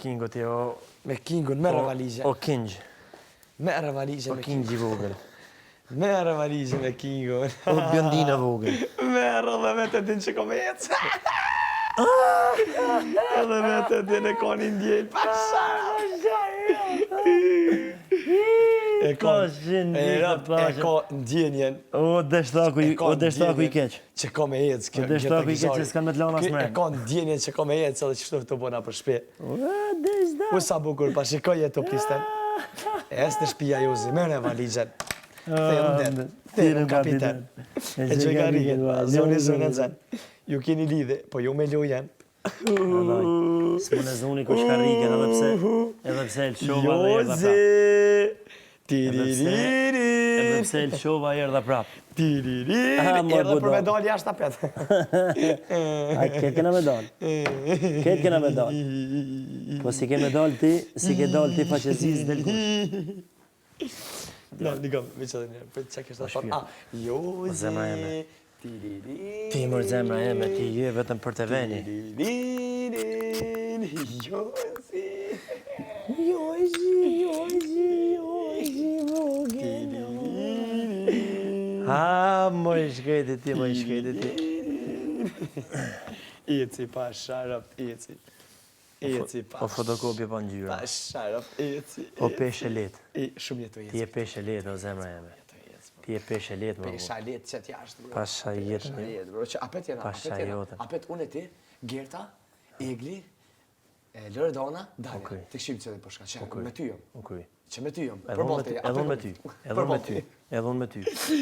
Kingo ti o... Me Kingun, merë valizhe. O King. Merë valizhe O me King i vogël. Merë valizhe me Kingun. O bjondina vogël. Merë dhe me të din që ko me jetë. Edhe me të din e ka një ndjel. Pasha! E ka ndjenjen. O deshtaku i keq. Që ka me jetë. O deshtaku i keq që s'kan me të lana s'mren. E ka ndjenjen që ka me jetë, edhe që shtu të bona për shpe. O deshtaku. U sa bukur, pa shikoj e të plisten. E së në shpia Jozi, mene valigjen. Thejmë kapiten. E që ka rikën, zoni zonë zën. Ju keni lidhe, po ju me lojen. S'mune zoni ko shka rikën, edhe pse lëshova dhe erdha prap. Edhe pse lëshova erdha prap. Erdha për medalj jashtë apet. A këtë kena medalj. Këtë kena medalj. Po si ke medalj ti, si ke dalj ti faqezis del kush. No, nikam, veç edhe njerë, për që kështë të thonë, Jozi, zemra jeme. Ti mërë zemra jeme, ti je vetëm për të veni. Jozi, Ha, më i shkejti ti, më i shkejti ti. Eci, pa sharap, eci. Eci, pa O fotokopje pa ngjyra. Pa sharap, eci. O peshe let. Shumë jetu Ti eci. je peshe let, o zemra jeme. Ti je peshe let, më Pesha letë që t'jashtë, bro. Pasha jetën. Pesha letë, bro. Që apet jena, Pasha jotën. apet unë e ti, Gerta, Egli, Loredana, Dalia. Okej. Të këshim që dhe përshka, që me ty jom. Okej. Që me ty jom. Edhe unë me ty. Edhe unë me ty. Edhe unë me ty.